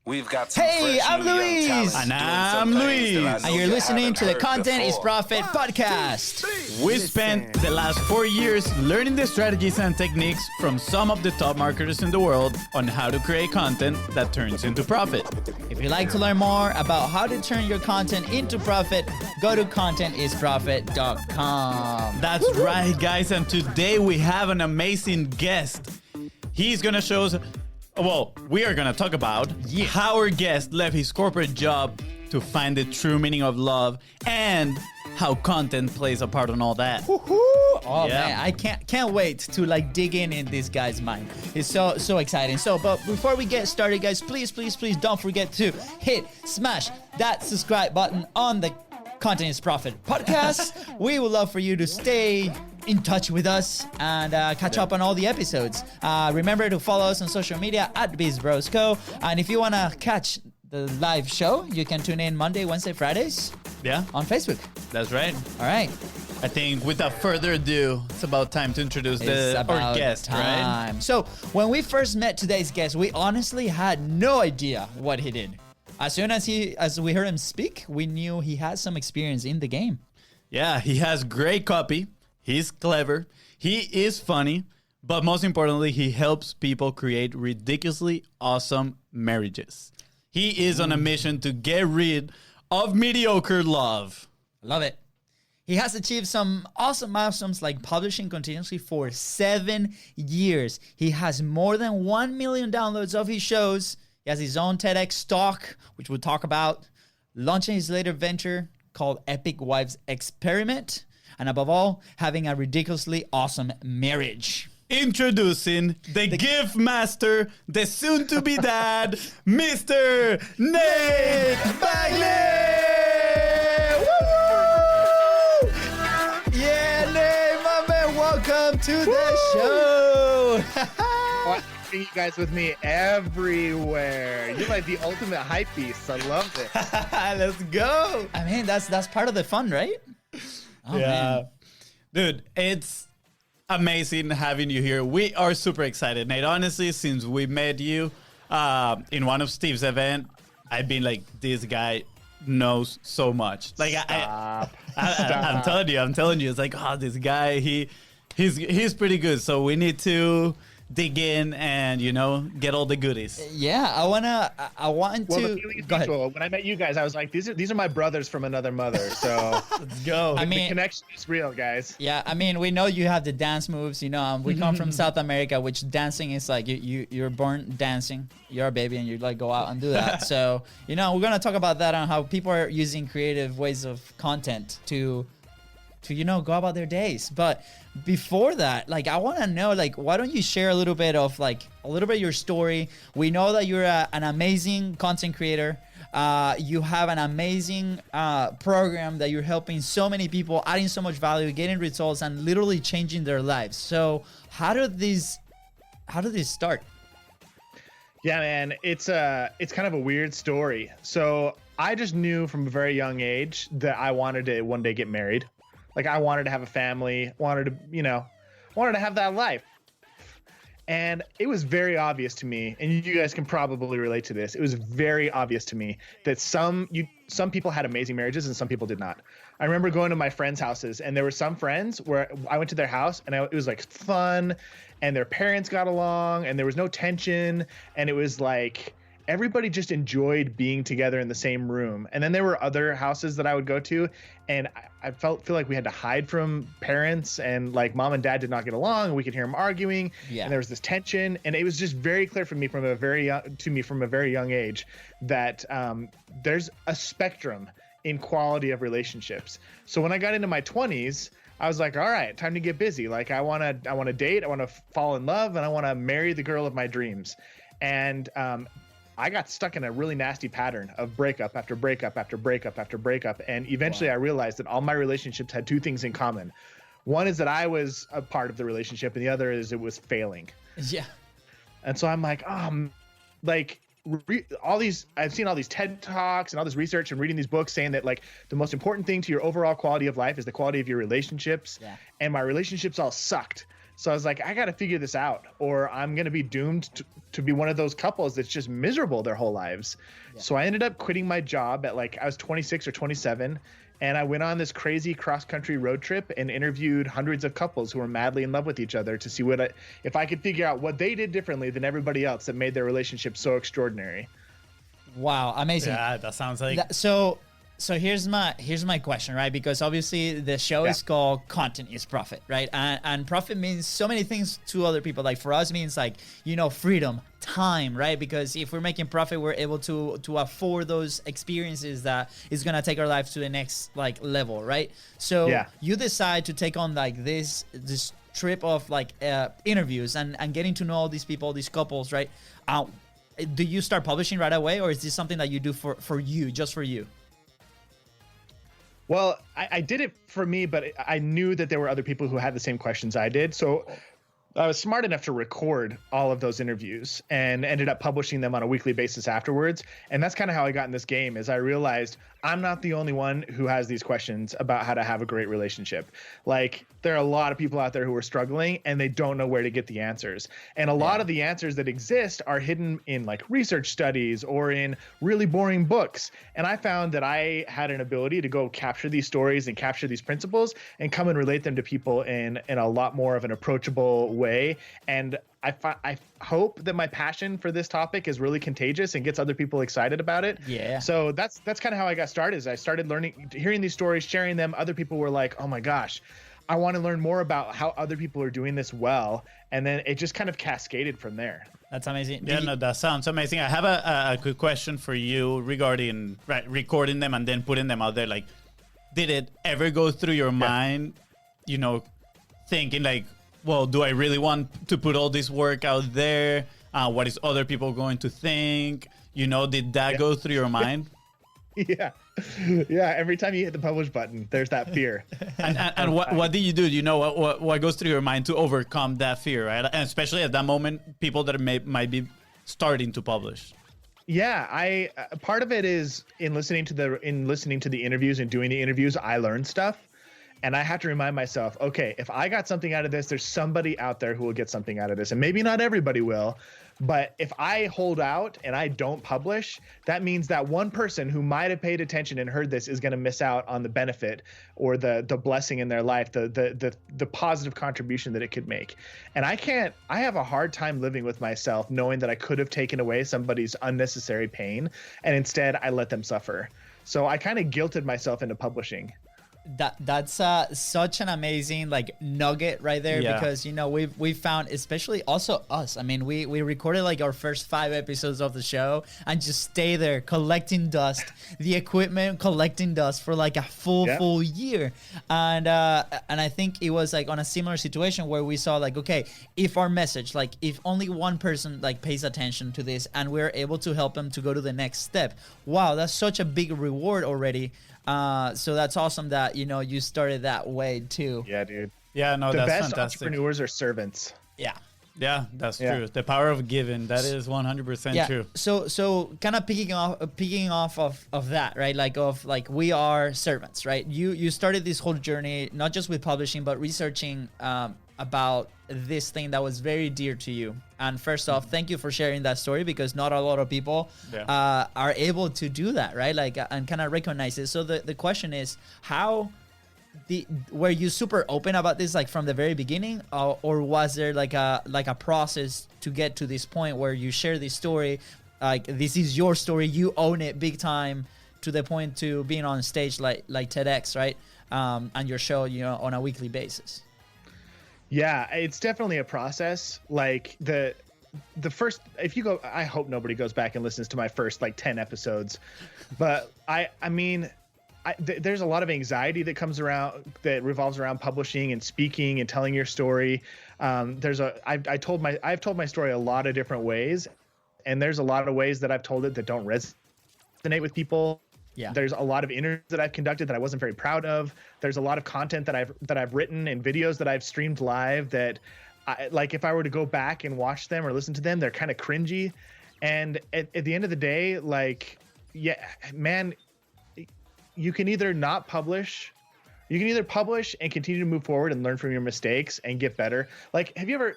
We've got some Hey, fresh I'm new young Luis. talent And doing I'm some things that I Luis. know And you're you listening haven't to the heard Content is before. Profit podcast. We spent the last 4 years learning the strategies and techniques from some of the top marketers in the world on how to create content that turns into profit. If you'd like to learn more about how to turn your content into profit, go to contentisprofit.com. That's right, guys. And today we have an amazing guest. He's going to show us, well, we are going to talk about how our guest left his corporate job to find the true meaning of love and how content plays a part in all that. Oh Yeah. man, I can't wait to like dig in this guy's mind. It's so exciting. But before we get started, guys, please don't forget to smash that subscribe button on the Content is Profit podcast. We would love for you to stay in touch with us and catch up on all the episodes. Remember to follow us on social media at BIZBROS. And if you want to catch the live show, you can tune in Monday, Wednesday, Fridays Yeah, on Facebook. that's right. All right. I think without further ado, it's about time to introduce It's our about guest, right? time. So when we first met today's guest, we honestly had no idea what he did. As soon as we heard him speak, we knew he had some experience in the game. Yeah, he has great copy. He's clever. He is funny. But most importantly, he helps people create ridiculously awesome marriages. He is on a mission to get rid of mediocre love. Love it. He has achieved some awesome milestones like publishing continuously for 7 years. He has more than 1 million downloads of his shows. He has his own TEDx talk, which we'll talk about, launching his later venture called Epic Wives Experiment, and above all, having a ridiculously awesome marriage. Introducing the gift master, the soon-to-be dad, Mr. Nate Bagley! Woo! Yeah, Nate, my man, welcome to the show. I bring you guys with me everywhere. You're like the ultimate hype beast. I love it. Let's go! I mean, that's part of the fun, right? Oh, man. Dude, it's amazing having you here. We are super excited, Nate. Honestly, since we met you in one of Steve's event, I've been like, this guy knows so much. Like, I'm telling you, it's like, oh, this guy, he's pretty good. So we need to dig in and, get all the goodies. Yeah, I want Well, to. the feeling is Go ahead. mutual. When I met you guys, I was like, these are my brothers from another mother. So Let's go. I the mean, connection is real, guys. yeah, I mean, we know you have the dance moves. We come from South America, which dancing is like you're born dancing. You're a baby, and you like go out and do that. So we're gonna talk about that on how people are using creative ways of content to go about their days. But before that, like, I want to know, like, why don't you share a little bit of your story? We know that you're an amazing content creator. You have an amazing program that you're helping so many people, adding so much value, getting results, and literally changing their lives. So how did this start? Yeah, man, it's kind of a weird story. So I just knew from a very young age that I wanted to one day get married. Like, I wanted to have a family, wanted to have that life. And it was very obvious to me, and you guys can probably relate to this. It was very obvious to me that some people had amazing marriages and some people did not. I remember going to my friends' houses, and there were some friends where I went to their house and it was like fun, and their parents got along, and there was no tension, and it was like everybody just enjoyed being together in the same room. And then there were other houses that I would go to, and I feel like we had to hide from parents, and like mom and dad did not get along, and we could hear them arguing. Yeah. And there was this tension, and it was just very clear for me from a very young age that there's a spectrum in quality of relationships. So when I got into my 20s, I was like, all right, time to get busy. Like, I want to date, I want to fall in love, and I want to marry the girl of my dreams. And I got stuck in a really nasty pattern of breakup after breakup after breakup after breakup. And eventually I realized that all my relationships had two things in common. One is that I was a part of the relationship, and the other is it was failing. Yeah. And so I'm like, I've seen all these TED Talks and all this research and reading these books saying that like the most important thing to your overall quality of life is the quality of your relationships. Yeah. And my relationships all sucked. So I was like, I got to figure this out, or I'm going to be doomed to be one of those couples that's just miserable their whole lives. Yeah. So I ended up quitting my job at I was 26 or 27. And I went on this crazy cross-country road trip and interviewed hundreds of couples who were madly in love with each other to see if I could figure out what they did differently than everybody else that made their relationship so extraordinary. Wow, amazing. Yeah, that sounds like... So here's my question, right? Because obviously the show is called Content is Profit, right? And profit means so many things to other people. Like for us, it means freedom, time, right? Because if we're making profit, we're able to afford those experiences that is gonna take our life to the next level, right? So you decide to take on this trip of interviews and getting to know all these people, these couples, right? Do you start publishing right away, or is this something that you do for you, just for you? Well, I did it for me, but I knew that there were other people who had the same questions I did. So I was smart enough to record all of those interviews and ended up publishing them on a weekly basis afterwards. And that's kind of how I got in this game, is I realized I'm not the only one who has these questions about how to have a great relationship. There are a lot of people out there who are struggling and they don't know where to get the answers. And a lot of the answers that exist are hidden in research studies or in really boring books. And I found that I had an ability to go capture these stories and capture these principles and come and relate them to people in a lot more of an approachable way. And I hope that my passion for this topic is really contagious and gets other people excited about it. Yeah. So that's kind of how I got started. Is I started hearing these stories, sharing them. Other people were like, oh my gosh, I want to learn more about how other people are doing this well. And then it just kind of cascaded from there. That's amazing. Yeah, no, that sounds amazing. I have a quick question for you regarding recording them and then putting them out there. Did it ever go through your mind, thinking well, do I really want to put all this work out there? What is other people going to think? Did that go through your mind? Yeah. Every time you hit the publish button, there's that fear. and what do you do? What goes through your mind to overcome that fear, right? And especially at that moment, people that might be starting to publish. Yeah, part of it is in listening to the interviews and doing the interviews, I learned stuff. And I have to remind myself, okay, if I got something out of this, there's somebody out there who will get something out of this. And maybe not everybody will, but if I hold out and I don't publish, that means that one person who might have paid attention and heard this is going to miss out on the benefit or the blessing in their life, the positive contribution that it could make. And I have a hard time living with myself knowing that I could have taken away somebody's unnecessary pain, and instead I let them suffer. So I kind of guilted myself into publishing. That's such an amazing nugget right there, because we've found, especially also us, I mean we recorded our first 5 episodes of the show and just stay there collecting dust, the equipment collecting dust for a full year, and I think it was on a similar situation where we saw okay, if our message, if only one person pays attention to this and we're able to help them to go to the next step, wow, that's such a big reward already. So that's awesome that you started that way too. Yeah, dude. Yeah, no, that's fantastic. The best entrepreneurs are servants. Yeah, that's true. The power of giving, that is 100% true. So kind of picking off of that, right? We are servants, right? You started this whole journey not just with publishing but researching about this thing that was very dear to you. And first off, thank you for sharing that story, because not a lot of people are able to do that, right? And kind of recognize it. So the question is, how were you super open about this from the very beginning, or was there a process to get to this point where you share this story, this is your story, you own it big time, to the point to being on stage like TEDx, right? And your show on a weekly basis? Yeah, it's definitely a process. The first, if you go, I hope nobody goes back and listens to my first 10 episodes, but I mean, there's a lot of anxiety that comes around, that revolves around publishing and speaking and telling your story. I've told my story a lot of different ways, and there's a lot of ways that I've told it that don't resonate with people. Yeah. There's a lot of interviews that I've conducted that I wasn't very proud of. There's a lot of content that I've written and videos that I've streamed live that if I were to go back and watch them or listen to them, they're kind of cringy. And at the end of the day, you can either not publish, You can either publish and continue to move forward and learn from your mistakes and get better. Like, have you ever?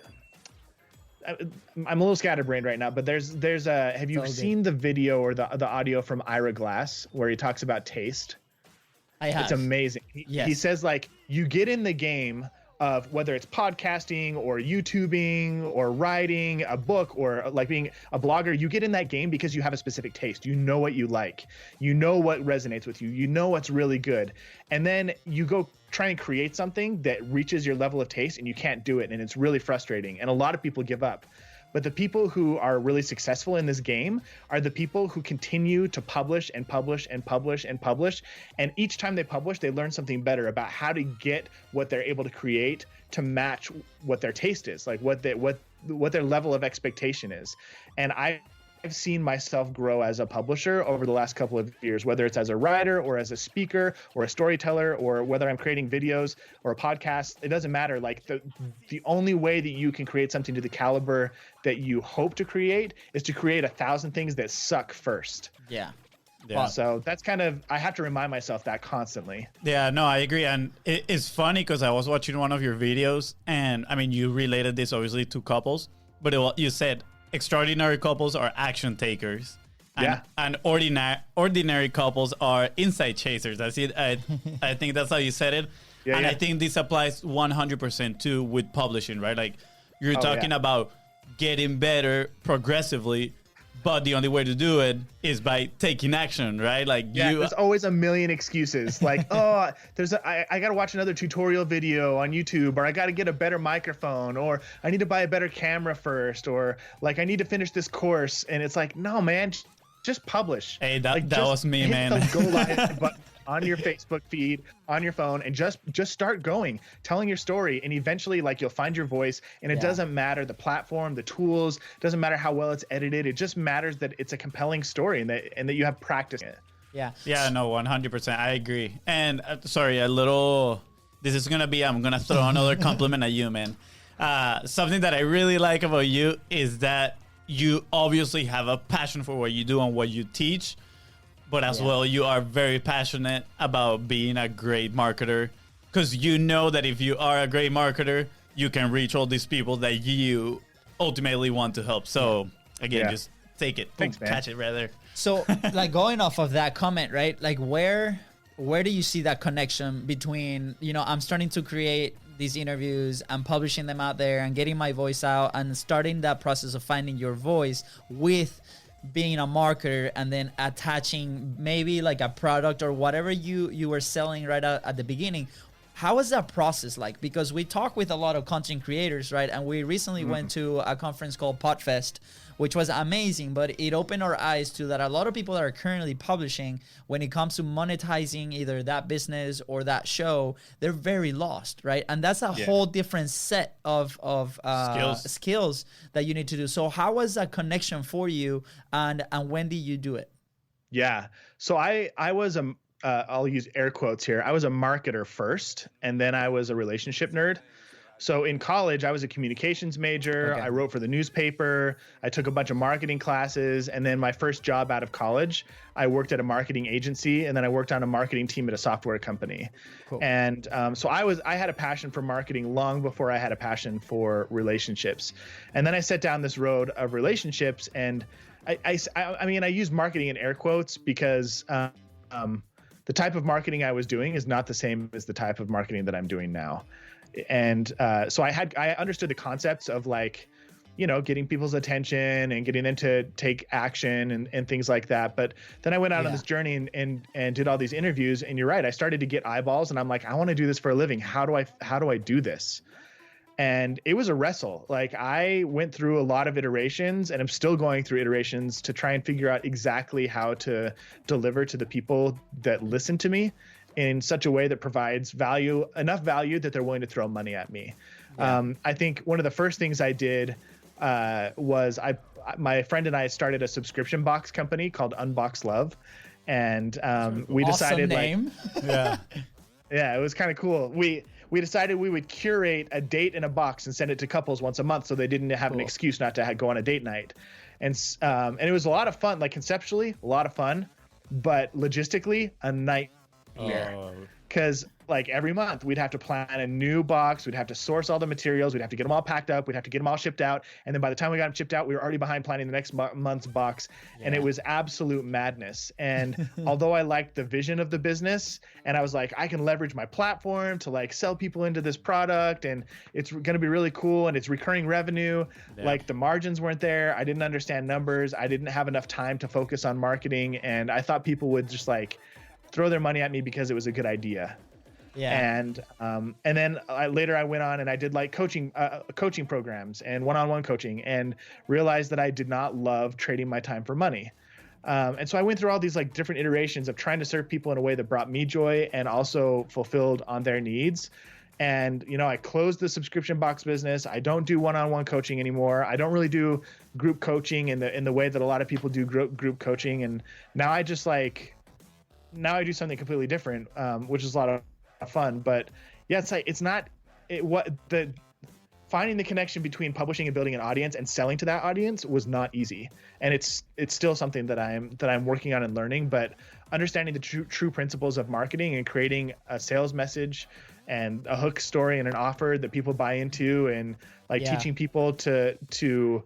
I'm a little scatterbrained right now, but there's have you seen the video or the audio from Ira Glass where he talks about taste? I have. It's amazing. He says, like, you get in the game of whether it's podcasting or YouTubing or writing a book or like being a blogger, you get in that game because you have a specific taste. You know what you like. You know what resonates with you. You know what's really good. And then you go try and create something that reaches your level of taste and you can't do it. And it's really frustrating. And a lot of people give up. But the people who are really successful in this game are the people who continue to publish and publish and publish and publish. And each time they publish, they learn something better about how to get what they're able to create to match what their taste is, like what their level of expectation is. And I've seen myself grow as a publisher over the last couple of years, whether it's as a writer or as a speaker or a storyteller, or whether I'm creating videos or a podcast. It doesn't matter. Like the only way that you can create something to the caliber that you hope to create is to create 1,000 things that suck first. Yeah. Yeah. So that's kind of, I have to remind myself that constantly. Yeah, no, I agree. And it's funny because I was watching one of your videos, and I mean, you related this obviously to couples, but you said extraordinary couples are action takers. And ordinary couples are insight chasers. That's it. I think that's how you said it. Yeah, and I think this applies 100% too with publishing, right? Like you're talking about getting better progressively, but the only way to do it is by taking action, right? Like there's always a million excuses. Like, oh, I got to watch another tutorial video on YouTube, or I got to get a better microphone, or I need to buy a better camera first, or like I need to finish this course. And it's like, no, man, just publish. Hey, that like, was me, man. Hit the go live button on your Facebook feed, on your phone, and just start going, telling your story, and eventually, like, you'll find your voice. And it doesn't matter the platform, the tools, doesn't matter how well it's edited. It just matters that it's a compelling story and that you have practice in it. Yeah. Yeah, no, 100%. I agree. And sorry, I'm gonna throw another compliment at you, man. Something that I really like about you is that you obviously have a passion for what you do and what you teach, but as well, you are very passionate about being a great marketer, because you know that if you are a great marketer, you can reach all these people that you ultimately want to help. So again, just take it. Thanks, man. Catch it rather. So like going off of that comment, right? Like where do you see that connection between, I'm starting to create these interviews, I'm publishing them out there and getting my voice out and starting that process of finding your voice with being a marketer, and then attaching maybe like a product or whatever you were selling right at the beginning? How was that process like? Because we talk with a lot of content creators, right? And we recently went to a conference called Podfest, which was amazing, but it opened our eyes to that a lot of people that are currently publishing, when it comes to monetizing either that business or that show, they're very lost, right? And that's a whole different set of skills that you need to do. So how was that connection for you, and when did you do it? Yeah. So I was I'll use air quotes here. I was a marketer first, and then I was a relationship nerd. So in college, I was a communications major. Okay. I wrote for the newspaper. I took a bunch of marketing classes. And then my first job out of college, I worked at a marketing agency, and then I worked on a marketing team at a software company. Cool. And so I had a passion for marketing long before I had a passion for relationships. And then I set down this road of relationships, and I mean, I use marketing in air quotes because the type of marketing I was doing is not the same as the type of marketing that I'm doing now. And so I understood the concepts of, like, getting people's attention and getting them to take action and things like that. But then I went out on this journey and did all these interviews. And you're right, I started to get eyeballs, and I'm like, I want to do this for a living. How do I do this? And it was a wrestle. Like, I went through a lot of iterations, and I'm still going through iterations to try and figure out exactly how to deliver to the people that listen to me in such a way that provides enough value that they're willing to throw money at me. Yeah. I think one of the first things I did was my friend and I started a subscription box company called Unbox Love. And we decided, name. Yeah, it was kind of cool. We decided we would curate a date in a box and send it to couples once a month, so they didn't have an excuse not to go on a date night. And it was a lot of fun, like conceptually, a lot of fun, but logistically, a nightmare. Because like every month we'd have to plan a new box. We'd have to source all the materials. We'd have to get them all packed up. We'd have to get them all shipped out. And then by the time we got them shipped out, we were already behind planning the next month's box. And it was absolute madness. And although I liked the vision of the business and I was like, I can leverage my platform to like sell people into this product and it's going to be really cool and it's recurring revenue. Like the margins weren't there. I didn't understand numbers. I didn't have enough time to focus on marketing. And I thought people would just like throw their money at me because it was a good idea. And then later I went on and I did like coaching programs and one-on-one coaching and realized that I did not love trading my time for money. And so I went through all these like different iterations of trying to serve people in a way that brought me joy and also fulfilled on their needs. And, you know, I closed the subscription box business. I don't do one-on-one coaching anymore. I don't really do group coaching in the way that a lot of people do group coaching. And now I just like, now I do something completely different, which is a lot of fun. But yeah, it's like finding the connection between publishing and building an audience and selling to that audience was not easy, and it's still something that I'm working on and learning. But understanding the true principles of marketing and creating a sales message and a hook story and an offer that people buy into, and like teaching people to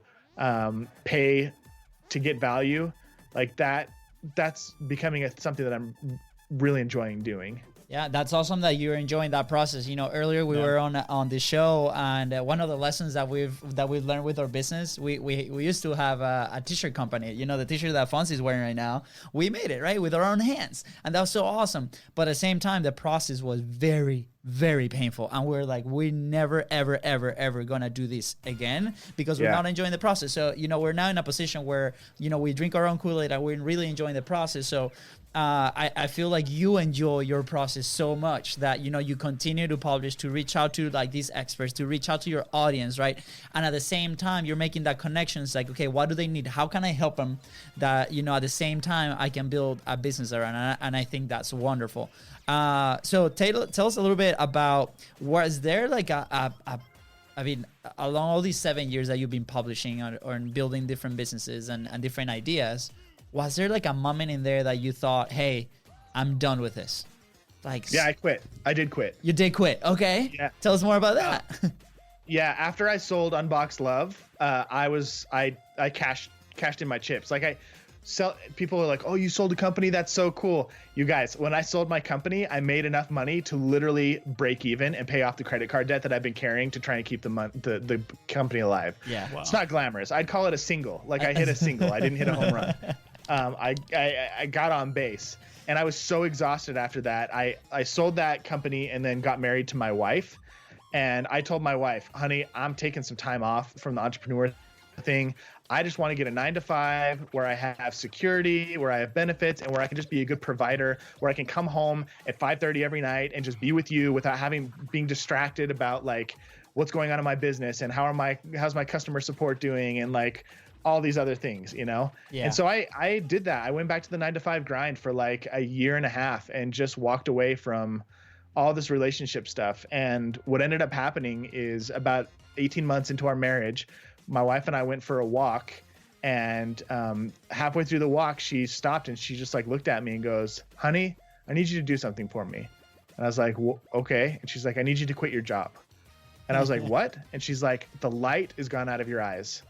pay to get value, like that's becoming something that I'm really enjoying doing. Yeah, that's awesome that you're enjoying that process. You know, earlier we were on the show, and one of the lessons that we've learned with our business, we used to have a t-shirt company. You know, the t-shirt that FONZI is wearing right now, we made it right with our own hands, and that was so awesome. But at the same time, the process was very, very painful, and we're like, we're never, ever, ever, ever gonna do this again because we're not enjoying the process. So you know, we're now in a position where you know we drink our own Kool-Aid and we're really enjoying the process. So. I feel like you enjoy your process so much that, you know, you continue to publish, to reach out to like these experts, to reach out to your audience, right? And at the same time, you're making that connection. It's like, okay, what do they need? How can I help them? That, you know, at the same time, I can build a business around, and I think that's wonderful. So tell us a little bit about, was there like I mean, along all these 7 years that you've been publishing or building different businesses and different ideas, was there like a moment in there that you thought, hey, I'm done with this? Like, yeah, I quit. I did quit. You did quit. Okay. Yeah. Tell us more about that. Yeah. After I sold Unboxed Love, I cashed in my chips. Like people are like, oh, you sold a company. That's so cool. You guys, when I sold my company, I made enough money to literally break even and pay off the credit card debt that I've been carrying to try and keep the company alive. Yeah. Wow. It's not glamorous. I'd call it a single. Like I hit a single. I didn't hit a home run. I got on base, and I was so exhausted after that. I sold that company and then got married to my wife. And I told my wife, honey, I'm taking some time off from the entrepreneur thing. I just want to get a 9-to-5 where I have security, where I have benefits, and where I can just be a good provider, where I can come home at 5:30 every night and just be with you without being distracted about like what's going on in my business and how's my customer support doing and like all these other things, you know? Yeah. And so I did that. I went back to the 9-to-5 grind for like a year and a half and just walked away from all this relationship stuff. And what ended up happening is about 18 months into our marriage, my wife and I went for a walk, and halfway through the walk, she stopped and she just like looked at me and goes, honey, I need you to do something for me. And I was like, well, okay. And she's like, I need you to quit your job. And I was like, what? And she's like, the light is gone out of your eyes.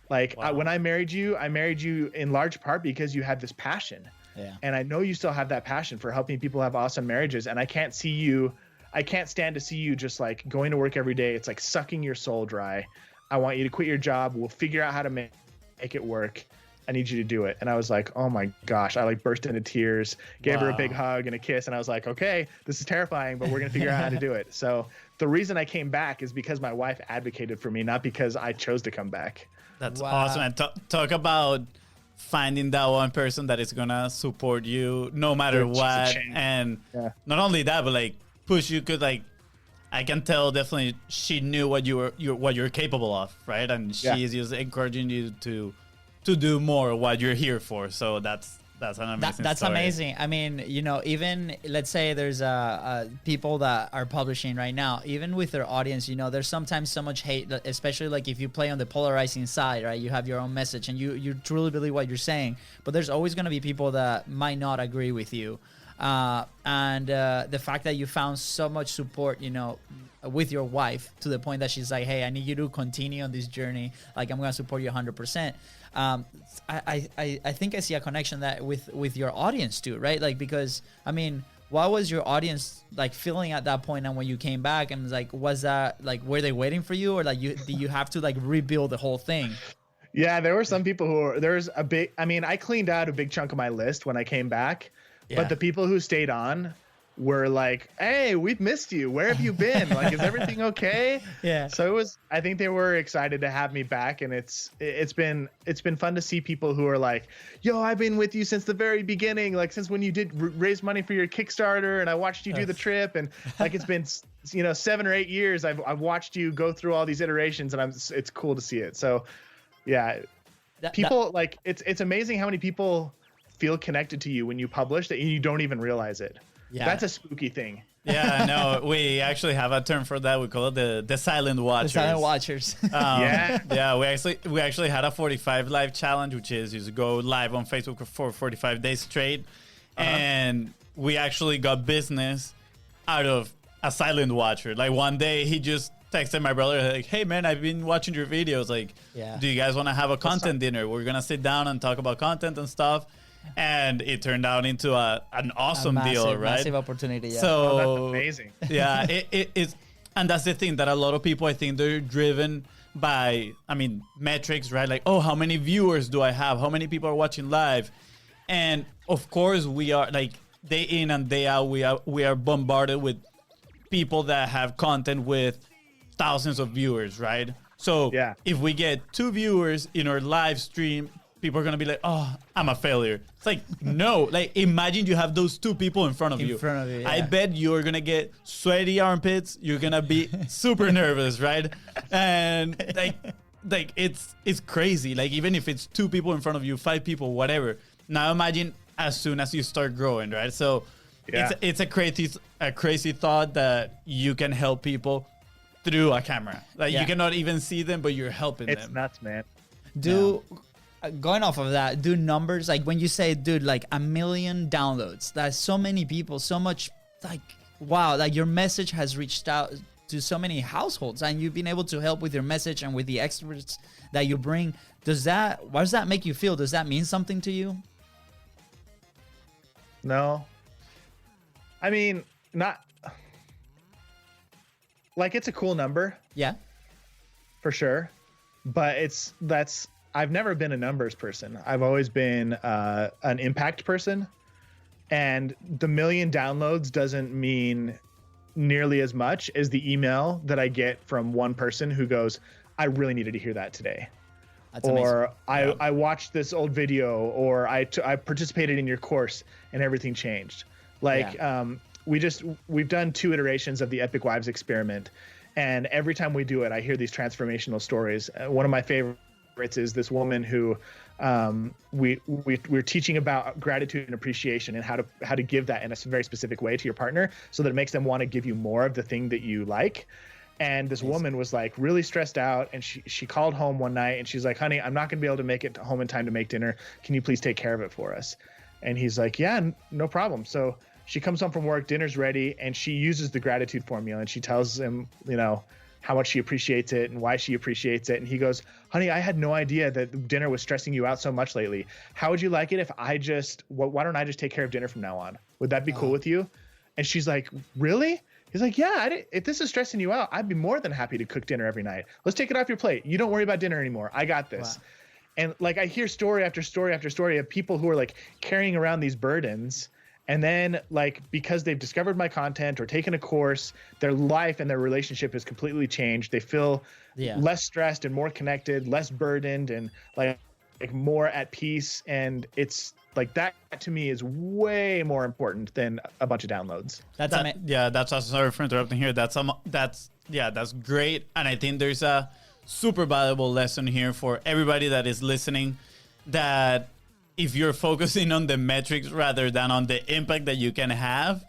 Like when I married you in large part because you had this passion. Yeah. And I know you still have that passion for helping people have awesome marriages. And I can't stand to see you just like going to work every day. It's like sucking your soul dry. I want you to quit your job. We'll figure out how to make it work. I need you to do it. And I was like, oh my gosh, I like burst into tears, gave her a big hug and a kiss. And I was like, okay, this is terrifying, but we're going to figure out how to do it. So the reason I came back is because my wife advocated for me, not because I chose to come back. That's awesome. And talk about finding that one person that is going to support you no matter what. And not only that, but like push you could like, I can tell definitely she knew what you're capable of, right? And she's just encouraging you to do more what you're here for. So that's an amazing That's story. amazing. I mean, you know, even let's say there's people that are publishing right now, even with their audience, you know, there's sometimes so much hate, especially like if you play on the polarizing side, right? You have your own message and you truly believe what you're saying, but there's always going to be people that might not agree with you. And the fact that you found so much support, you know, with your wife to the point that she's like, hey, I need you to continue on this journey. Like, I'm going to support you 100%. I think I see a connection that with your audience too, right? Like, because I mean, what was your audience like feeling at that point? And when you came back, and like, was that like, were they waiting for you, or like did you have to like rebuild the whole thing? Yeah, there were some people I cleaned out a big chunk of my list when I came back, but the people who stayed on were like, hey, we've missed you. Where have you been? Like, is everything okay? Yeah. So I think they were excited to have me back. And it's been fun to see people who are like, yo, I've been with you since the very beginning. Like, since when you did raise money for your Kickstarter, and I watched you do the trip, and like, it's been, 7 or 8 years. I've watched you go through all these iterations, and it's cool to see it. So yeah, like, it's amazing how many people feel connected to you when you publish that you don't even realize it. Yeah. That's a spooky thing. Yeah, no, we actually have a term for that. We call it the silent watchers. The silent watchers. Yeah, we actually had a 45 live challenge, which is you go live on Facebook for 45 days straight, and we actually got business out of a silent watcher. Like, one day he just texted my brother like, hey man, I've been watching your videos. Like, do you guys want to have a content dinner? We're gonna sit down and talk about content and stuff. And it turned out into an awesome deal, right? Massive opportunity. Yeah. So that's amazing. Yeah, it's, and that's the thing that a lot of people, I think, they're driven by, metrics, right? Like, oh, how many viewers do I have? How many people are watching live? And of course, we are like day in and day out, we are bombarded with people that have content with thousands of viewers, right? So if we get 2 viewers in our live stream, people are going to be like, oh, I'm a failure. It's like, no. Like, imagine you have those 2 people in front of you. Yeah. I bet you're going to get sweaty armpits. You're going to be super nervous, right? And like it's crazy. Like, even if it's 2 people in front of you, 5 people, whatever. Now imagine as soon as you start growing, right? So it's a crazy thought that you can help people through a camera. Like, you cannot even see them, but you're helping them. It's nuts, man. Going off of that, do numbers, like when you say, dude, like 1 million downloads, that's so many people, so much, like, wow, like your message has reached out to so many households, and you've been able to help with your message and with the experts that you bring. What does that make you feel? Does that mean something to you? No. I mean, not like, it's a cool number. Yeah. For sure. But I've never been a numbers person. I've always been an impact person. And the 1 million downloads doesn't mean nearly as much as the email that I get from one person who goes, I really needed to hear that today. That's or I watched this old video, or I participated in your course and everything changed. Like, we've done 2 iterations of the Epic Wives experiment. And every time we do it, I hear these transformational stories. One of my favorites is this woman who we're teaching about gratitude and appreciation, and how to give that in a very specific way to your partner, so that it makes them want to give you more of the thing that you like. And this woman was like really stressed out, and she called home one night, and she's like, honey, I'm not gonna be able to make it home in time to make dinner. Can you please take care of it for us? And he's like, yeah, no problem. So she comes home from work, dinner's ready, and she uses the gratitude formula, and she tells him, how much she appreciates it and why she appreciates it. And he goes, honey, I had no idea that dinner was stressing you out so much lately. How would you like it if why don't I just take care of dinner from now on? Would that be cool with you? And she's like, really? He's like, yeah, if this is stressing you out, I'd be more than happy to cook dinner every night. Let's take it off your plate. You don't worry about dinner anymore. I got this. Wow. And like, I hear story after story after story of people who are like carrying around these burdens. And then, like, because they've discovered my content or taken a course, their life and their relationship has completely changed. They feel less stressed and more connected, less burdened, and like more at peace. And it's like, that to me is way more important than a bunch of downloads. That's also, sorry for interrupting here. That's great. And I think there's a super valuable lesson here for everybody that is listening, that if you're focusing on the metrics rather than on the impact that you can have,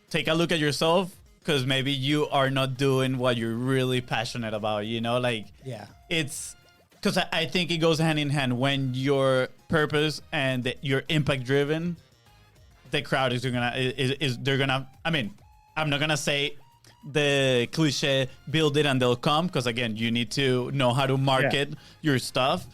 take a look at yourself, because maybe you are not doing what you're really passionate about, it's because I think it goes hand in hand. When your purpose and your impact driven, the crowd is gonna is they're gonna. I mean, I'm not gonna say the cliche build it and they'll come, because again, you need to know how to market your stuff.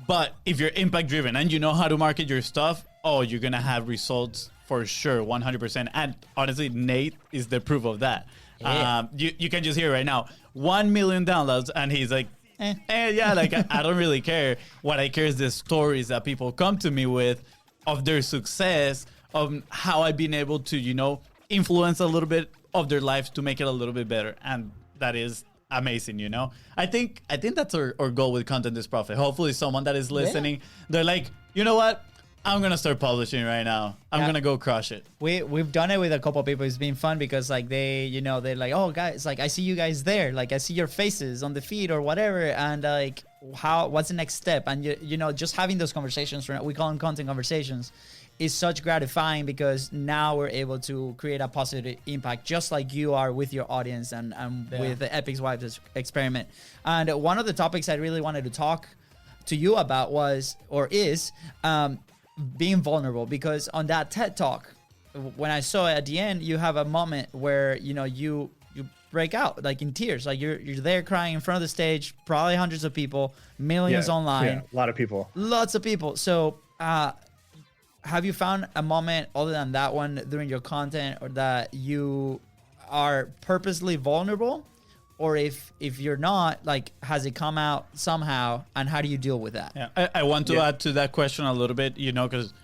But if you're impact driven and you know how to market your stuff, oh, you're gonna have results for sure, 100%. And honestly, Nate is the proof of that. Yeah. You can just hear right now 1 million downloads, and he's like, yeah, like I don't really care. What I care is the stories that people come to me with of their success, of how I've been able to, you know, influence a little bit of their lives to make it a little bit better. And that is amazing, you know. I think that's our goal with Content is Profit. Hopefully someone that is listening, they're like, you know what, I'm gonna start publishing right now. I'm gonna go crush it. We've done it with a couple of people. It's been fun because like they're like, oh guys, like I see you guys there, like I see your faces on the feed or whatever, and like what's the next step? And you know, just having those conversations, we call them content conversations, is such gratifying, because now we're able to create a positive impact, just like you are with your audience and with the Epic's Wives experiment. And one of the topics I really wanted to talk to you about is being vulnerable, because on that TED Talk, when I saw it at the end, you have a moment where, you know, you break out like in tears, like you're there crying in front of the stage, probably hundreds of people, millions online, a lot of people, lots of people. So, have you found a moment other than that one during your content, or that you are purposely vulnerable, or if you're not, like, has it come out somehow, and how do you deal with that? Yeah, I want to add to that question a little bit, you know, because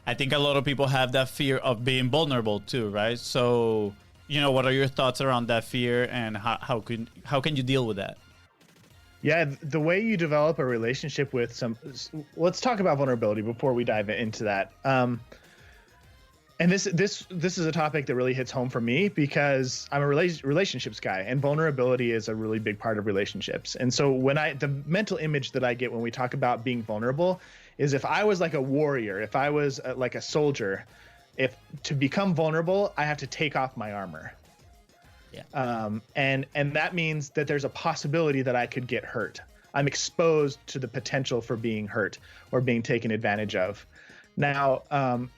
I think a lot of people have that fear of being vulnerable too, right? So, you know, what are your thoughts around that fear, and how can you deal with that? Yeah, the way you develop a relationship with let's talk about vulnerability before we dive into that. And this is a topic that really hits home for me, because I'm a relationships guy, and vulnerability is a really big part of relationships. And so the mental image that I get when we talk about being vulnerable is, if I was like a warrior, if I was like a soldier, if to become vulnerable, I have to take off my armor. Yeah. And that means that there's a possibility that I could get hurt. I'm exposed to the potential for being hurt or being taken advantage of. Now,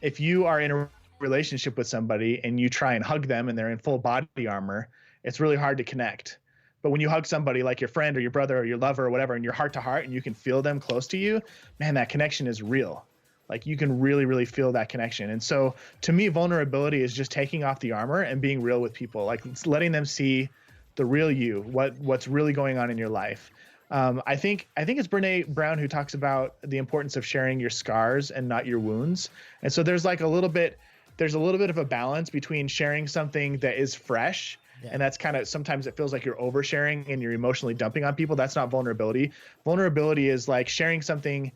if you are in a relationship with somebody and you try and hug them and they're in full body armor, it's really hard to connect. But when you hug somebody like your friend or your brother or your lover or whatever, and you're heart to heart and you can feel them close to you, man, that connection is real. Like, you can really, really feel that connection. And so to me, vulnerability is just taking off the armor and being real with people, like letting them see the real you, what's really going on in your life. I think it's Brene Brown who talks about the importance of sharing your scars and not your wounds. And so there's a little bit of a balance between sharing something that is fresh. Yeah. And that's kind of, sometimes it feels like you're oversharing and you're emotionally dumping on people. That's not vulnerability. Vulnerability is like sharing something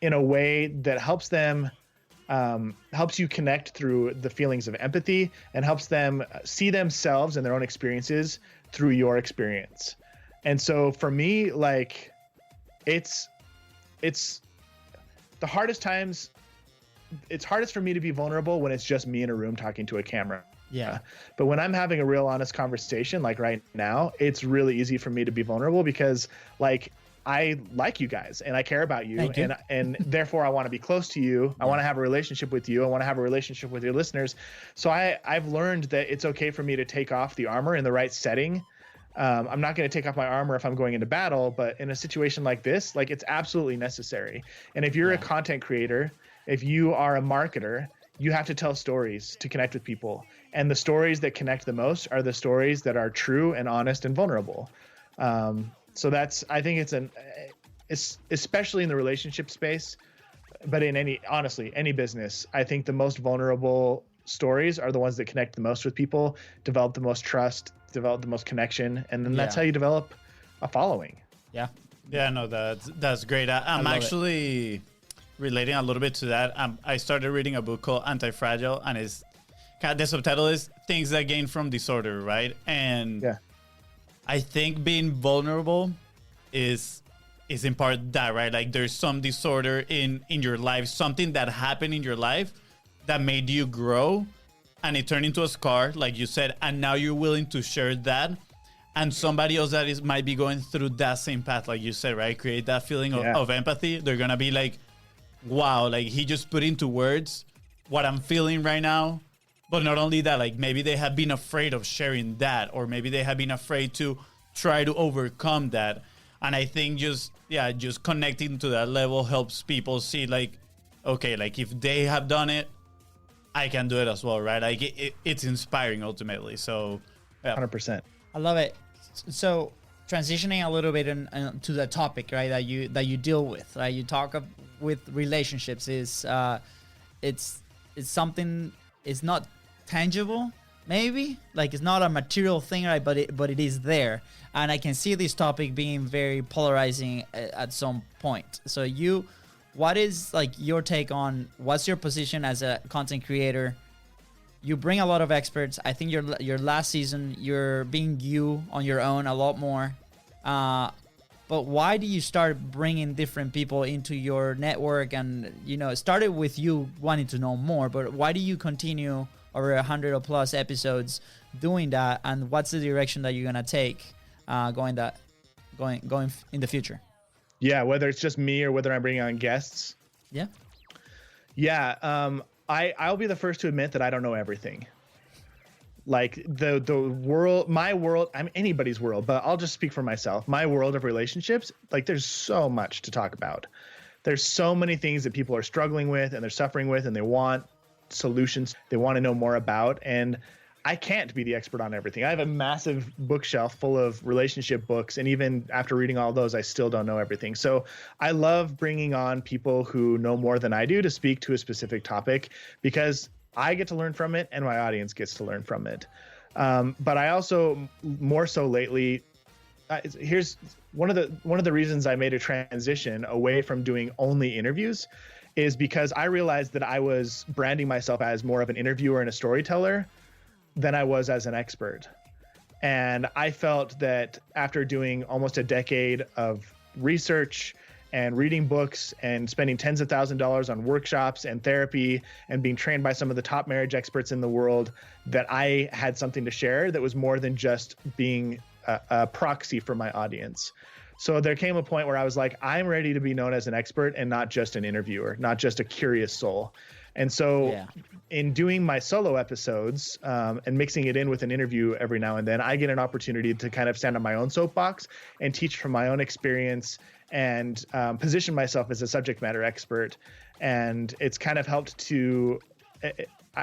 in a way that helps them, helps you connect through the feelings of empathy, and helps them see themselves and their own experiences through your experience. And so for me, like, it's the hardest times. It's hardest for me to be vulnerable when it's just me in a room talking to a camera. Yeah. But when I'm having a real honest conversation, like right now, it's really easy for me to be vulnerable, because like, I like you guys and I care about you, and therefore I want to be close to you. I want to have a relationship with you. I want to have a relationship with your listeners. So I've learned that it's okay for me to take off the armor in the right setting. I'm not going to take off my armor if I'm going into battle, but in a situation like this, like, it's absolutely necessary. And if you're a content creator, if you are a marketer, you have to tell stories to connect with people. And the stories that connect the most are the stories that are true and honest and vulnerable. So I think it's especially in the relationship space, but in any business, I think the most vulnerable stories are the ones that connect the most with people, develop the most trust, develop the most connection. And then that's how you develop a following. Yeah. Yeah, no, that's great. I'm actually relating a little bit to that. I started reading a book called Anti-Fragile, and the subtitle is Things That Gain from Disorder, right? And I think being vulnerable is in part that, right? Like, there's some disorder in your life, something that happened in your life that made you grow, and it turned into a scar, like you said, and now you're willing to share that. And somebody else that might be going through that same path, like you said, right? Create that feeling of empathy. They're going to be like, wow, like he just put into words what I'm feeling right now. But not only that, like maybe they have been afraid of sharing that, or maybe they have been afraid to try to overcome that. And I think just connecting to that level helps people see like, okay, like if they have done it, I can do it as well, right? Like it's inspiring ultimately. So, yeah. 100%. I love it. So transitioning a little bit to the topic, right, that you deal with, right? You talk with relationships is it's something, it's not tangible, maybe, like it's not a material thing, right? But it is there, and I can see this topic being very polarizing at some point. So what is like your take on what's your position as a content creator? You bring a lot of experts. I think your last season, you're being you on your own a lot more. But why do you start bringing different people into your network? And, it started with you wanting to know more, but why do you continue over 100 or plus episodes doing that? And what's the direction that you're going to take going in the future? Yeah, whether it's just me or whether I'm bringing on guests. Yeah. Yeah. I'll be the first to admit that I don't know everything. Like the world, my world, I'm anybody's world, but I'll just speak for myself. My world of relationships, like there's so much to talk about. There's so many things that people are struggling with and they're suffering with, and they want solutions they want to know more about. And I can't be the expert on everything. I have a massive bookshelf full of relationship books, and even after reading all those, I still don't know everything. So I love bringing on people who know more than I do to speak to a specific topic, because I get to learn from it and my audience gets to learn from it. But I also, more so lately, here's one of the reasons I made a transition away from doing only interviews, is because I realized that I was branding myself as more of an interviewer and a storyteller than I was as an expert. And I felt that after doing almost a decade of research and reading books and spending tens of thousands of dollars on workshops and therapy and being trained by some of the top marriage experts in the world, that I had something to share that was more than just being a proxy for my audience. So there came a point where I was like, I'm ready to be known as an expert and not just an interviewer, not just a curious soul. And so in doing my solo episodes and mixing it in with an interview every now and then, I get an opportunity to kind of stand on my own soapbox and teach from my own experience and position myself as a subject matter expert. And it's kind of helped to,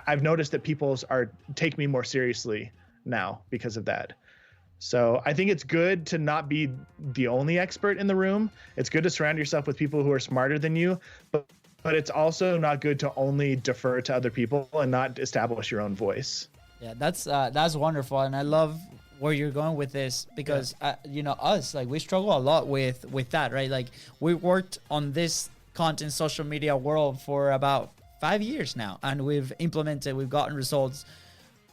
I've noticed that people take me more seriously now because of that. So I think it's good to not be the only expert in the room. It's good to surround yourself with people who are smarter than you, but it's also not good to only defer to other people and not establish your own voice. Yeah, that's wonderful, and I love where you're going with this, because us, like, we struggle a lot with that, right? Like, we worked on this content social media world for about 5 years now, and we've gotten results.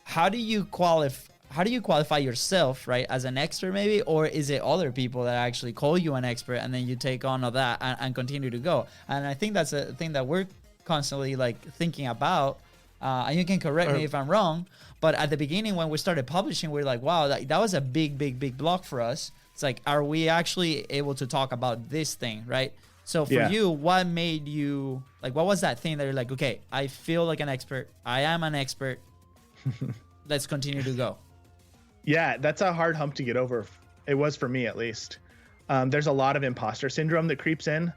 How do you qualify yourself, right, as an expert maybe, or is it other people that actually call you an expert and then you take on all that and continue to go? And I think that's a thing that we're constantly like thinking about. And you can correct me if I'm wrong, but at the beginning when we started publishing, we're like, wow, that was a big block for us. It's like, are we actually able to talk about this thing, right? So for you, what made you, like, what was that thing that you're like, okay, I feel like an expert, I am an expert, let's continue to go? Yeah, that's a hard hump to get over. It was for me, at least. There's a lot of imposter syndrome that creeps in.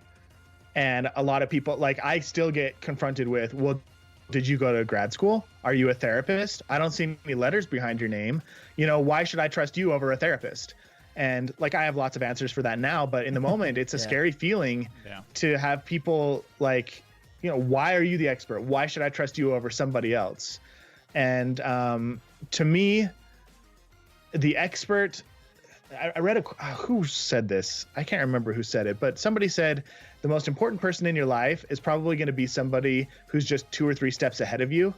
And a lot of people, like, I still get confronted with, well, did you go to grad school? Are you a therapist? I don't see any letters behind your name. Why should I trust you over a therapist? And like, I have lots of answers for that now, but in the moment, it's a scary feeling to have people like, why are you the expert? Why should I trust you over somebody else? And to me, the expert, I read who said this? I can't remember who said it, but somebody said the most important person in your life is probably going to be somebody who's just 2 or 3 steps ahead of you,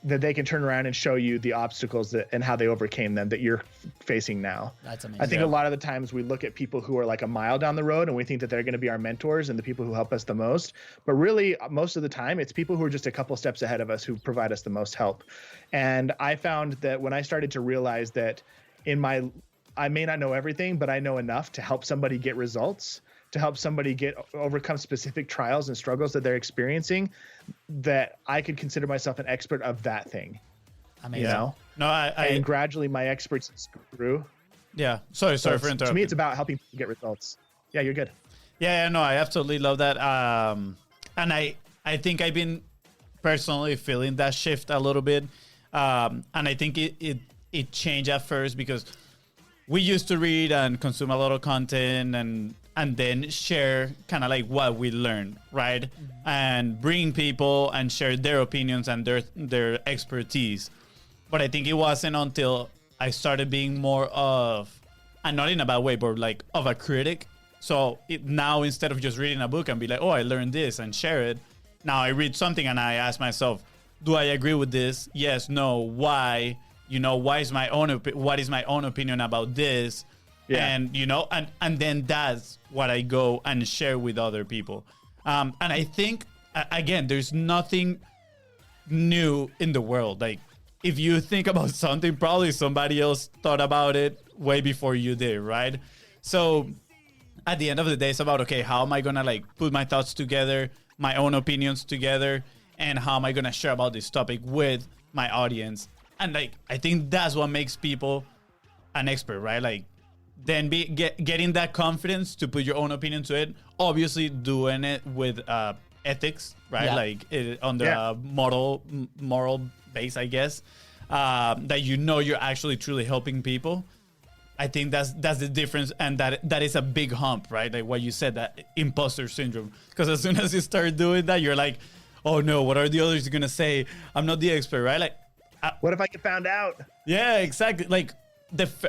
that they can turn around and show you the obstacles and how they overcame them that you're facing now. That's amazing. I think a lot of the times we look at people who are like a mile down the road and we think that they're going to be our mentors and the people who help us the most. But really, most of the time, it's people who are just a couple steps ahead of us who provide us the most help. And I found that when I started to realize that I may not know everything, but I know enough to help somebody get results, to help somebody overcome specific trials and struggles that they're experiencing, that I could consider myself an expert of that thing. Amazing. You know? No, and gradually my expertise grew. Yeah. Sorry for interrupting. To me, it's about helping people get results. Yeah, you're good. Yeah, no, I absolutely love that. And I think I've been personally feeling that shift a little bit. And I think it changed at first because we used to read and consume a lot of content and then share kind of like what we learned, right? Mm-hmm. And bring people and share their opinions and their expertise. But I think it wasn't until I started being more of, and not in a bad way, but like of a critic. So now instead of just reading a book and be like, oh, I learned this and share it, now I read something and I ask myself, do I agree with this? Yes, no, why? You know, what is my own opinion about this? Yeah. And, you know, and then that's what I go and share with other people. And I think, again, there's nothing new in the world. Like, if you think about something, probably somebody else thought about it way before you did, right? So at the end of the day, it's about, okay, how am I going to like put my thoughts together, my own opinions together, and how am I going to share about this topic with my audience? And like, I think that's what makes people an expert, right? Like, then getting that confidence to put your own opinion to it, obviously doing it with ethics, right? Yeah. Like under a moral base, I guess, that you know you're actually truly helping people. I think that's the difference, and that is a big hump, right? Like what you said, that imposter syndrome. Because as soon as you start doing that, you're like, oh no, what are the others gonna say? I'm not the expert, right? Like, what if I get found out? Yeah, exactly. Like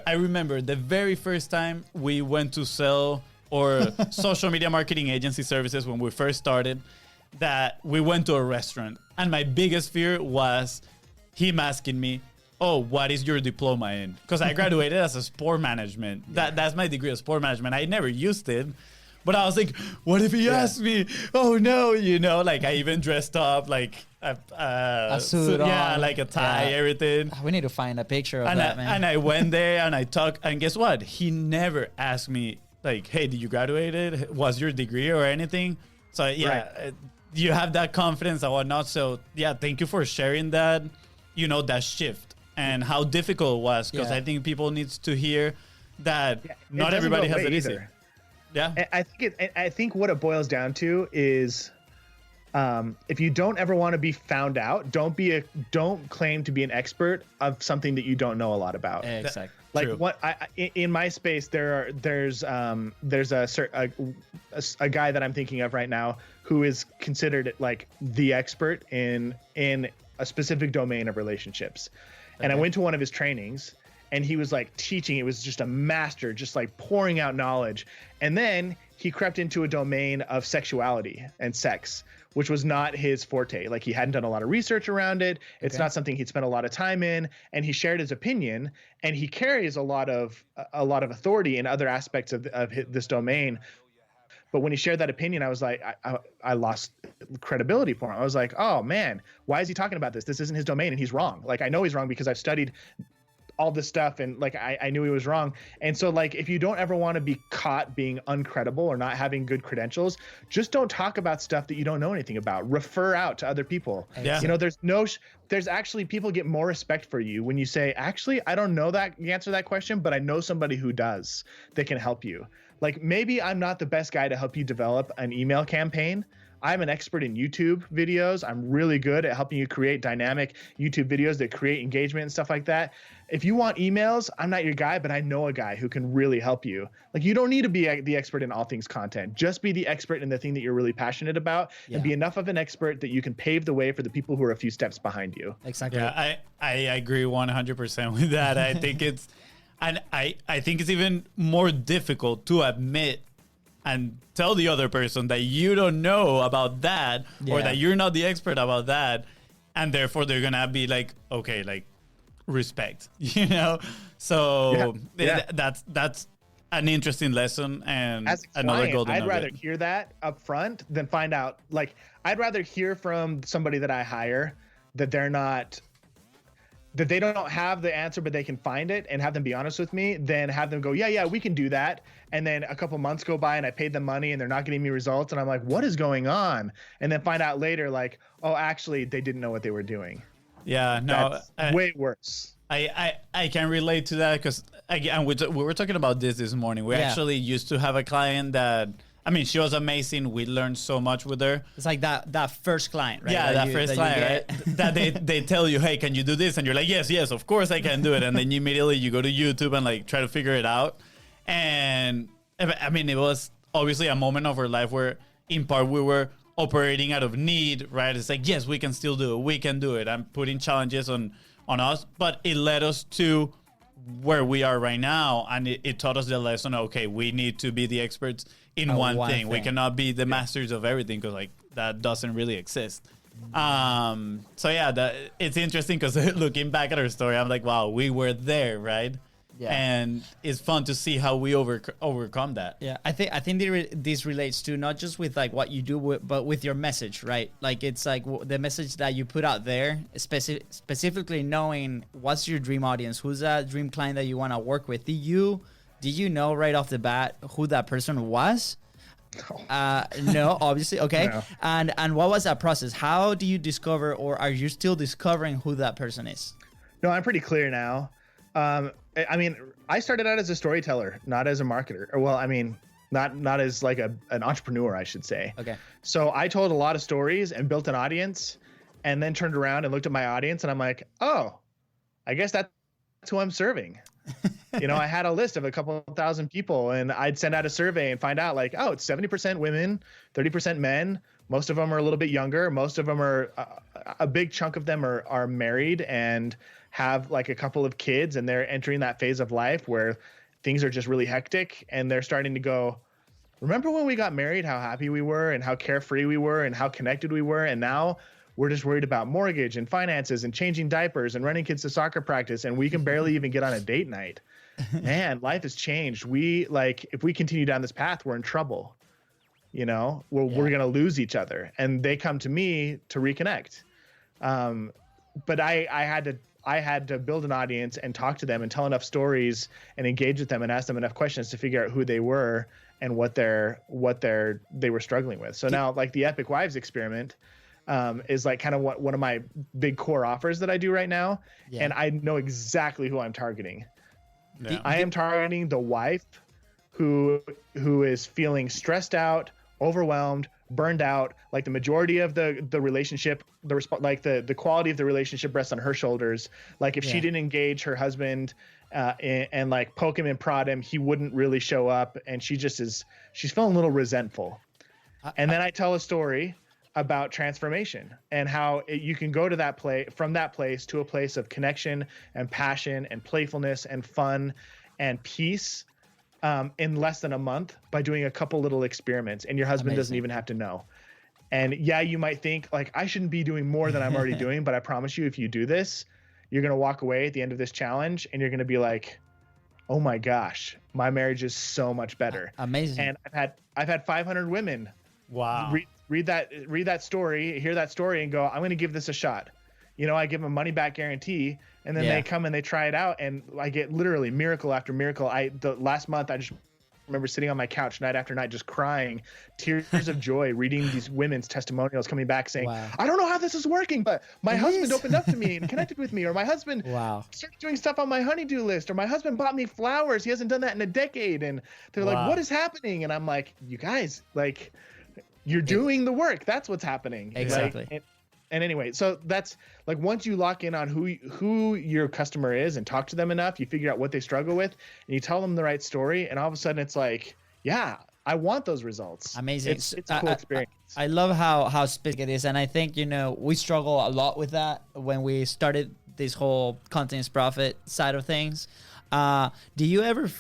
I remember the very first time we went to sell or social media marketing agency services when we first started, that we went to a restaurant, and my biggest fear was him asking me, oh, what is your diploma in? Because I graduated as a sport management. That's my degree of sport management. I never used it. But I was like, what if he asked me? Oh, no, you know, like I even dressed up like a suit on. Yeah, like a tie, everything. We need to find a picture of that, man. And I went there and I talked. And guess what? He never asked me, like, hey, did you graduate? What's your degree or anything? So, you have that confidence and whatnot. So, yeah, thank you for sharing that, you know, that shift and how difficult it was. Because I think people need to hear that not everybody has it easy. Yeah, I think what it boils down to is, if you don't ever want to be found out, don't claim to be an expert of something that you don't know a lot about. Exactly. Like True. what in my space, there's a guy that I'm thinking of right now who is considered like the expert in a specific domain of relationships, and I went to one of his trainings. And he was like teaching, it was just a master, just like pouring out knowledge. And then he crept into a domain of sexuality and sex, which was not his forte. Like he hadn't done a lot of research around it. It's not something he'd spent a lot of time in. And he shared his opinion, and he carries a lot of authority in other aspects of this domain. But when he shared that opinion, I was like, I lost credibility for him. I was like, oh man, why is he talking about this? This isn't his domain, and he's wrong. Like I know he's wrong because I've studied all this stuff, and like I knew he was wrong. And so like if you don't ever want to be caught being uncredible or not having good credentials, just don't talk about stuff that you don't know anything about. Refer out to other people. Yeah. You know, there's actually people get more respect for you when you say, actually, I don't know the answer to that question, but I know somebody who does that can help you. Like maybe I'm not the best guy to help you develop an email campaign. I'm an expert in YouTube videos. I'm really good at helping you create dynamic YouTube videos that create engagement and stuff like that. If you want emails, I'm not your guy, but I know a guy who can really help you. Like you don't need to be the expert in all things content. Just be the expert in the thing that you're really passionate about, and be enough of an expert that you can pave the way for the people who are a few steps behind you. Exactly. Yeah, I agree 100% with that. I think it's, and I think it's even more difficult to admit and tell the other person that you don't know about that, or that you're not the expert about that, and therefore they're gonna be like, okay, like respect, you know. So that's an interesting lesson, and as a client, another golden I'd rather nugget. hear that up front than find out. Like I'd rather hear from somebody that I hire that they're not that they don't have the answer, but they can find it and have them be honest with me, then have them go, yeah, we can do that. And then a couple months go by and I paid them money and they're not getting me results. And I'm like, what is going on? And then find out later, like, oh, actually, they didn't know what they were doing. Yeah, no, that's way worse. I can relate to that because, again, we were talking about this morning. We actually used to have a client that, I mean, she was amazing. We learned so much with her. It's like that first client, right? Yeah, that first client, right? That they tell you, hey, can you do this? And you're like, yes, of course I can do it. And then immediately you go to YouTube and like try to figure it out. And I mean, it was obviously a moment of our life where in part we were operating out of need, right? It's like, yes, we can still do it. We can do it. I'm putting challenges on us, but it led us to where we are right now. And it taught us the lesson, okay, we need to be the experts in one thing. We cannot be the masters of everything because like that doesn't really exist. So yeah, it's interesting because looking back at our story, I'm like, wow, we were there, right? Yeah. And it's fun to see how we overcome that. Yeah, I think this relates to not just with like what you do, but with your message, right? Like it's like the message that you put out there, specifically knowing what's your dream audience, who's that dream client that you want to work with. Did you know right off the bat who that person was? No, obviously. Okay. No. And what was that process? How do you discover, or are you still discovering who that person is? No, I'm pretty clear now. I mean, I started out as a storyteller, not as a marketer. Or, well, I mean, not as like an entrepreneur, I should say. Okay. So I told a lot of stories and built an audience, and then turned around and looked at my audience, and I'm like, oh, I guess that's who I'm serving. You know, I had a list of a couple thousand people, and I'd send out a survey and find out like, oh, it's 70% women, 30% men. Most of them are a little bit younger. Most of them are a big chunk of them are married and have like a couple of kids, and they're entering that phase of life where things are just really hectic, and they're starting to go, remember when we got married, how happy we were and how carefree we were and how connected we were, and now we're just worried about mortgage and finances and changing diapers and running kids to soccer practice, and we can barely even get on a date night. Man, life has changed. If we continue down this path, we're in trouble. You know, we're going to lose each other. And they come to me to reconnect. But I had to build an audience and talk to them and tell enough stories and engage with them and ask them enough questions to figure out who they were and what they were struggling with. So now, like the Epic Wives experiment is like kind of one of my big core offers that I do right now. Yeah. And I know exactly who I'm targeting. Yeah. I am targeting the wife who is feeling stressed out, overwhelmed, burned out. Like the majority of the relationship, the quality of the relationship rests on her shoulders. Like if she didn't engage her husband and like poke him and prod him, he wouldn't really show up. And she's feeling a little resentful. And then I tell a story about transformation and how you can go to from that place to a place of connection and passion and playfulness and fun and peace in less than a month by doing a couple little experiments, and your husband doesn't even have to know. And yeah, you might think like, I shouldn't be doing more than I'm already doing, but I promise you, if you do this, you're going to walk away at the end of this challenge and you're going to be like, oh my gosh, my marriage is so much better. Amazing. And I've had 500 women read that story, hear that story, and go, I'm going to give this a shot. You know, I give them a money back guarantee, and then they come and they try it out, and I get literally miracle after miracle. The last month, I just remember sitting on my couch night after night, just crying, tears of joy, reading these women's testimonials coming back saying, I don't know how this is working, but my husband opened up to me and connected with me, or my husband started doing stuff on my honeydew list, or my husband bought me flowers. He hasn't done that in a decade. And they're like, what is happening? And I'm like, you guys, like, you're doing the work. That's what's happening. Exactly. Like, and anyway, so that's like, once you lock in on who your customer is and talk to them enough, you figure out what they struggle with, and you tell them the right story, and all of a sudden it's like, yeah, I want those results. Amazing. It's a cool experience. I love how specific it is, and I think, you know, we struggle a lot with that when we started this whole content is profit side of things. Do you ever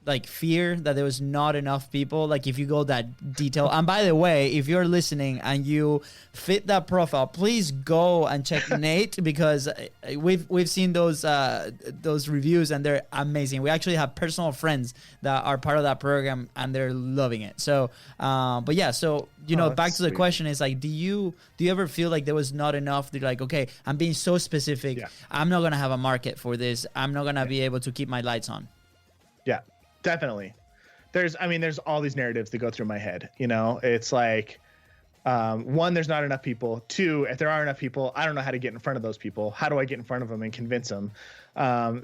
like fear that there was not enough people, like if you go that detail. And by the way, if you're listening and you fit that profile, please go and check Nate, because we've seen those reviews and they're amazing. We actually have personal friends that are part of that program and they're loving it. So but yeah, so back to the question is like, do you ever feel like there was not enough? They're like, okay, I'm being so specific, I'm not gonna have a market for this, I'm not gonna be able to keep my lights on? Yeah, definitely. There's all these narratives that go through my head. It's like, one, there's not enough people. Two, if there are enough people, I don't know how to get in front of those people. How do I get in front of them and convince them?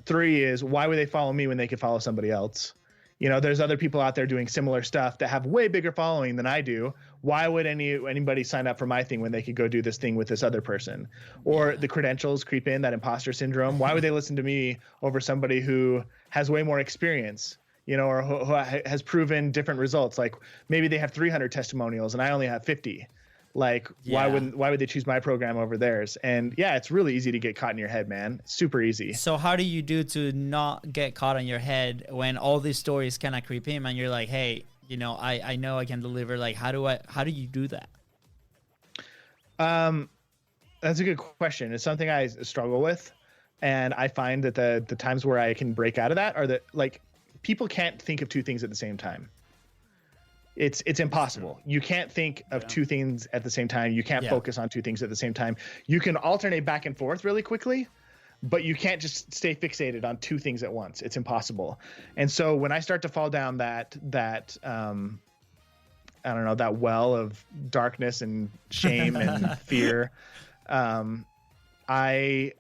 Three is, why would they follow me when they could follow somebody else? There's other people out there doing similar stuff that have way bigger following than I do. Why would anybody sign up for my thing when they could go do this thing with this other person? Or the credentials creep in, that imposter syndrome. Why would they listen to me over somebody who has way more experience, or who has proven different results? Like maybe they have 300 testimonials and I only have 50. Like, why would they choose my program over theirs? And yeah, it's really easy to get caught in your head, man. Super easy. So how do you do to not get caught in your head when all these stories kind of creep in and you're like, hey, I know I can deliver. Like, how do you do that? That's a good question. It's something I struggle with. And I find that the times where I can break out of that are that, like, people can't think of two things at the same time. It's impossible. You can't think of two things at the same time. You can't focus on two things at the same time. You can alternate back and forth really quickly, but you can't just stay fixated on two things at once. It's impossible. And so when I start to fall down that I don't know, that well of darkness and shame and fear, I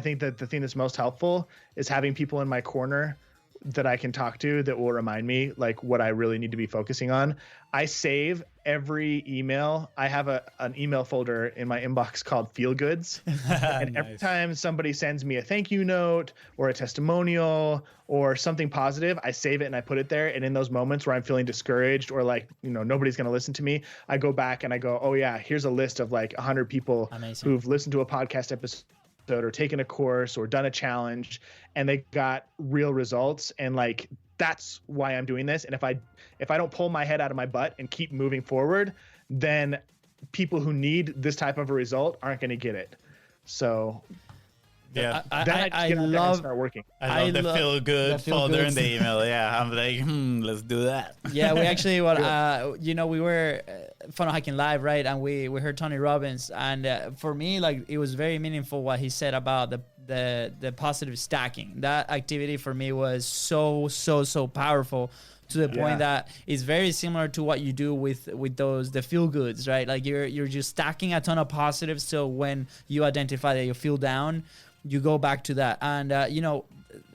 think that the thing that's most helpful is having people in my corner that I can talk to that will remind me like what I really need to be focusing on. I save every email. I have an email folder in my inbox called Feel Goods. And every time somebody sends me a thank you note or a testimonial or something positive, I save it and I put it there. And in those moments where I'm feeling discouraged or like, nobody's going to listen to me, I go back and I go, oh yeah, here's a list of like 100 people who've listened to a podcast episode or taken a course or done a challenge and they got real results. And like, that's why I'm doing this. And if I don't pull my head out of my butt and keep moving forward, then people who need this type of a result aren't going to get it. So I love start working. I love the feel good folder in the email. Yeah, I'm like, let's do that. Yeah, we actually, we were Funnel Hacking Live, right? And we heard Tony Robbins, and for me, like, it was very meaningful what he said about the positive stacking. That activity for me was so powerful, to the point that it's very similar to what you do with the feel goods, right? Like you're just stacking a ton of positives. So when you identify that you feel down, you go back to that. And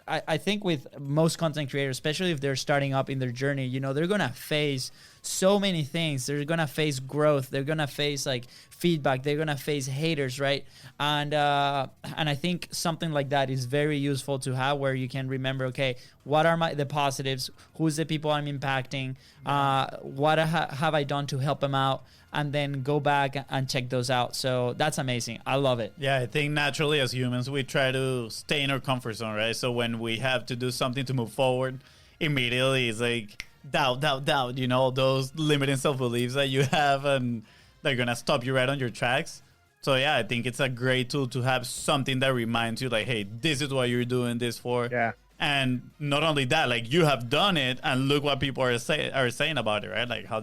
I think with most content creators, especially if they're starting up in their journey, they're gonna face so many things. They're gonna face growth. They're gonna face like feedback. They're gonna face haters, right? And I think something like that is very useful to have, where you can remember, okay, what are the positives? Who's the people I'm impacting? What have I done to help them out? And then go back and check those out. So that's amazing. I love it. Yeah, I think naturally as humans, we try to stay in our comfort zone, right? So when we have to do something to move forward, immediately it's like doubt, those limiting self-beliefs that you have, and they're going to stop you right on your tracks. So yeah, I think it's a great tool to have something that reminds you like, hey, this is what you're doing this for. Yeah. And not only that, like, you have done it and look what people are saying about it, right? Like how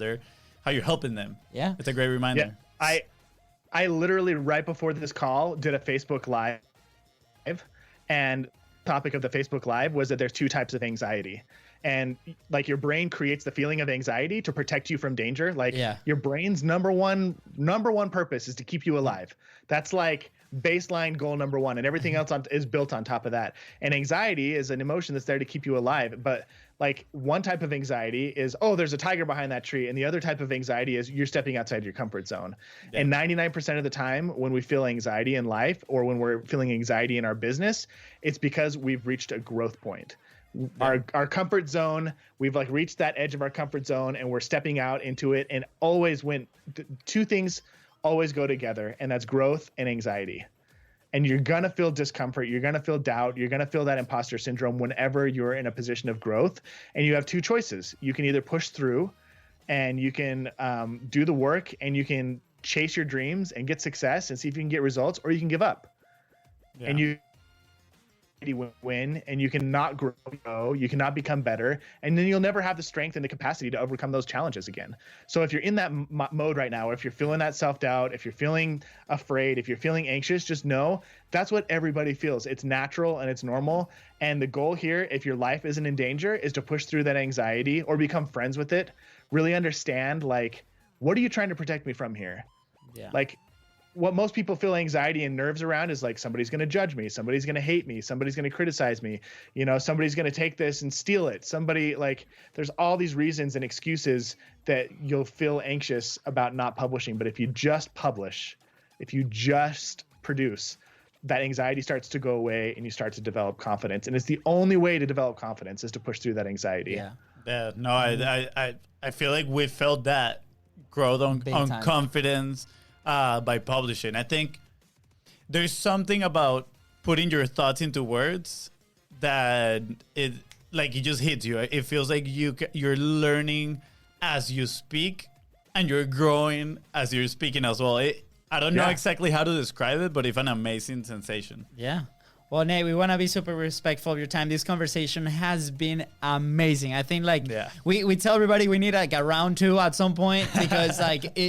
you're helping them. Yeah. It's a great reminder. Yeah. I literally right before this call did a Facebook Live, and the topic of the Facebook Live was that there's two types of anxiety. And like your brain creates the feeling of anxiety to protect you from danger. Like your brain's number one purpose is to keep you alive. That's like baseline goal number one, and everything else is built on top of that. And anxiety is an emotion that's there to keep you alive. But like one type of anxiety is, oh, there's a tiger behind that tree. And the other type of anxiety is you're stepping outside your comfort zone. Yeah. And 99% of the time when we feel anxiety in life, or when we're feeling anxiety in our business, it's because we've reached a growth point. Yeah. Our comfort zone, we've like reached that edge of our comfort zone and we're stepping out into it. And always two things always go together, and that's growth and anxiety. And you're going to feel discomfort. You're going to feel doubt. You're going to feel that imposter syndrome whenever you're in a position of growth. And you have two choices. You can either push through and you can do the work and you can chase your dreams and get success and see if you can get results, or you can give up. Yeah. And you win, and you cannot grow, you cannot become better, and then you'll never have the strength and the capacity to overcome those challenges again. So if you're in that mode right now, if you're feeling that self-doubt, if you're feeling afraid, if you're feeling anxious, just know that's what everybody feels. It's natural and it's normal. And the goal here, if your life isn't in danger, is to push through that anxiety or become friends with it. Really understand, like, what are you trying to protect me from here? Yeah. Like, what most people feel anxiety and nerves around is like, somebody's going to judge me, somebody's going to hate me, somebody's going to criticize me, you know, somebody's going to take this and steal it. Somebody, like, there's all these reasons and excuses that you'll feel anxious about not publishing. But if you just publish, if you just produce, that anxiety starts to go away and you start to develop confidence. And it's the only way to develop confidence is to push through that anxiety. Yeah. No, I feel like we felt that growth on confidence by publishing. I think there's something about putting your thoughts into words that it just hits you. It feels like you're learning as you speak and you're growing as you're speaking as well. I don't know exactly how to describe it, but it's an amazing sensation. Yeah. Well, Nate, we want to be super respectful of your time. This conversation has been amazing. I think we tell everybody we need like a round 2 at some point because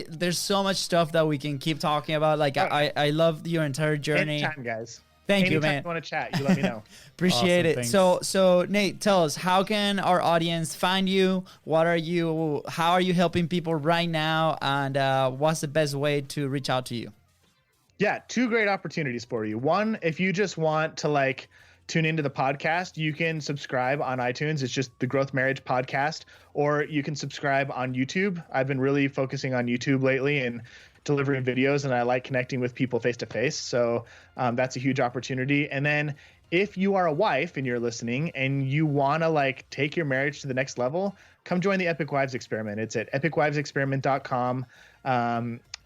there's so much stuff that we can keep talking about. Like I love your entire journey. Anytime, guys. Thank you, man. Anytime you want to chat, you let me know. Appreciate awesome, it. thanks. So Nate, tell us, how can our audience find you? How are you helping people right now? And what's the best way to reach out to you? Yeah, 2 great opportunities for you. One, if you just want to tune into the podcast, you can subscribe on iTunes. It's just the Growth Marriage Podcast, or you can subscribe on YouTube. I've been really focusing on YouTube lately and delivering videos, and I like connecting with people face to face. So that's a huge opportunity. And then if you are a wife and you're listening and you want to take your marriage to the next level, come join the Epic Wives Experiment. It's at epicwivesexperiment.com.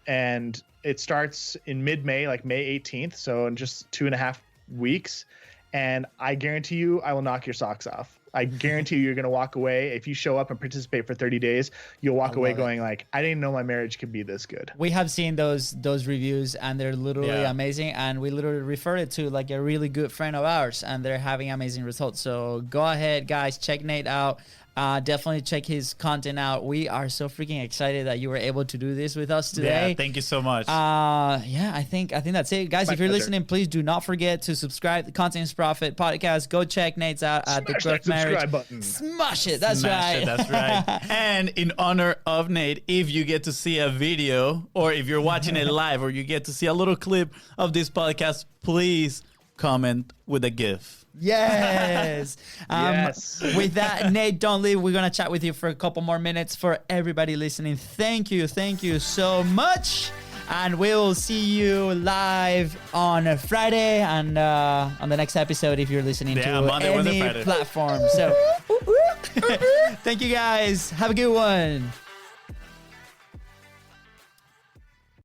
And it starts in mid-May, like May 18th. So in just 2.5 weeks. And I guarantee you, I will knock your socks off. I guarantee you're going to walk away. If you show up and participate for 30 days, you'll walk away going I didn't know my marriage could be this good. We have seen those reviews and they're literally amazing. And we literally refer it to a really good friend of ours and they're having amazing results. So go ahead, guys, check Nate out. Definitely check his content out. We are so freaking excited that you were able to do this with us today. Yeah, thank you so much. I think that's it, guys. If you're listening, please do not forget to subscribe to the Content is Profit podcast. Go check Nate's out at the Growth Marriage. Subscribe button. Smash it. That's right. That's right. And in honor of Nate, if you get to see a video or if you're watching it live or you get to see a little clip of this podcast, please comment with a GIF. Yes. Yes. With that, Nate, don't leave. We're going to chat with you for a couple more minutes. For everybody listening, thank you so much. And we'll see you live on Friday and on the next episode if you're listening to Monday, any platform. So thank you, guys. Have a good one.